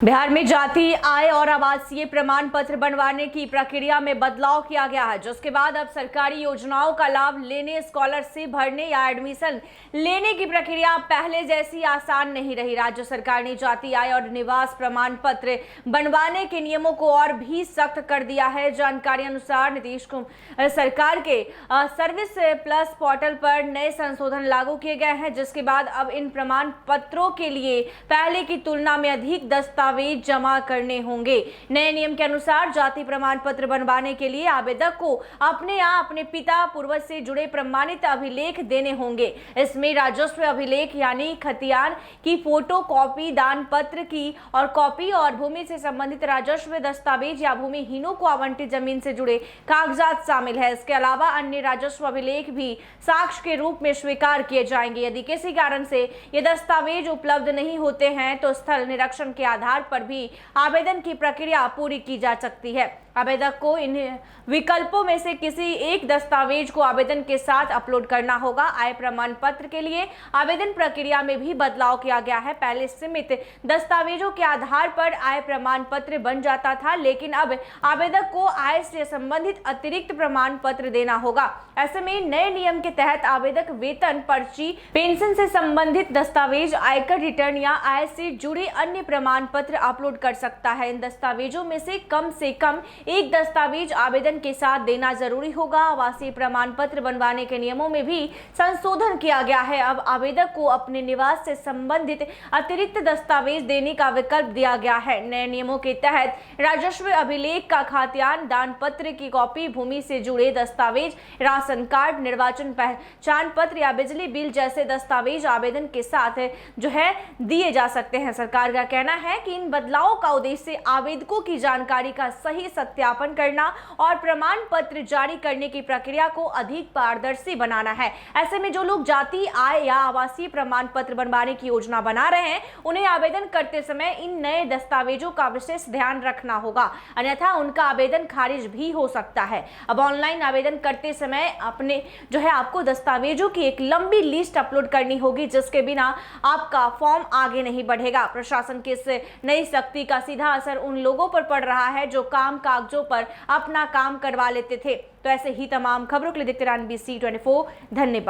बिहार में जाति, आय और आवासीय प्रमाण पत्र बनवाने की प्रक्रिया में बदलाव किया गया है, जिसके बाद अब सरकारी योजनाओं का लाभ लेने, स्कॉलरशिप भरने या एडमिशन लेने की प्रक्रिया पहले जैसी आसान नहीं रही। राज्य सरकार ने जाति, आय और निवास प्रमाण पत्र बनवाने के नियमों को और भी सख्त कर दिया है। जानकारी अनुसार नीतीश कुमार सरकार के सर्विस प्लस पोर्टल पर नए संशोधन लागू किए गए हैं, जिसके बाद अब इन प्रमाण पत्रों के लिए पहले की तुलना में अधिक दस्तावेज जमा करने होंगे। नए नियम के अनुसार जाति प्रमाण पत्र बनवाने के लिए आवेदक को अपने या अपने पिता पूर्वज से जुड़े प्रमाणित अभिलेख देने होंगे। इसमें राजस्व अभिलेख यानी खतियान की फोटो कॉपी, दान पत्र की और कॉपी और भूमि से संबंधित राजस्व दस्तावेज या भूमिहीनों को आवंटित जमीन से जुड़े कागजात शामिल है। इसके अलावा अन्य राजस्व अभिलेख भी साक्ष्य के रूप में स्वीकार किए जाएंगे। यदि किसी कारण से ये दस्तावेज उपलब्ध नहीं होते हैं तो स्थल निरीक्षण के आधार पर भी आवेदन की प्रक्रिया पूरी की जा सकती है। आवेदक को इन विकल्पों में से किसी एक दस्तावेज को आवेदन के साथ अपलोड करना होगा। आय प्रमाण पत्र के लिए आवेदन प्रक्रिया में भी बदलाव किया गया है। पहले सीमित दस्तावेजों के आधार पर आय प्रमाण पत्र बन जाता था, लेकिन अब आवेदक को आय से संबंधित अतिरिक्त प्रमाण पत्र देना होगा। ऐसे में नए नियम के तहत आवेदक वेतन पर्ची, पेंशन से संबंधित दस्तावेज, आयकर रिटर्न या आय से जुड़े अन्य प्रमाण पत्र अपलोड कर सकता है। इन दस्तावेजों में से कम एक दस्तावेज आवेदन के साथ देना जरूरी होगा। आवासीय प्रमाण पत्र बनवाने के नियमों में भी संशोधन किया गया है। अब आवेदक को अपने निवास से संबंधित अतिरिक्त दस्तावेज देने का विकल्प दिया गया है। नए नियमों के तहत राजस्व अभिलेख का खात्यान, दान पत्र की कॉपी, भूमि से जुड़े दस्तावेज, राशन कार्ड, निर्वाचन पहचान पत्र या बिजली बिल जैसे दस्तावेज आवेदन के साथ दिए जा सकते हैं। सरकार का कहना है कि इन बदलावों का उद्देश्य आवेदकों की जानकारी का सही सत्यापन करना और प्रमाण पत्र जारी करने की प्रक्रिया को अधिक पारदर्शी बनाना है। ऐसे में जो लोग जाति, आय या आवासीय प्रमाण पत्र बनवाने की योजना बना रहे हैं, उन्हें आवेदन करते समय इन नए दस्तावेजों का विशेष ध्यान रखना होगा, अन्यथा उनका आवेदन खारिज भी हो सकता है। अब ऑनलाइन आवेदन करते समय आपको दस्तावेजों की एक लंबी लिस्ट अपलोड करनी होगी, जिसके बिना आपका फॉर्म आगे नहीं बढ़ेगा। प्रशासन की इस नई सख्ती का सीधा असर उन लोगों पर पड़ रहा है जो कागजों पर अपना काम करवा लेते थे। तो ऐसे ही तमाम खबरों के लिए देखते रहिए NBC 24। धन्यवाद।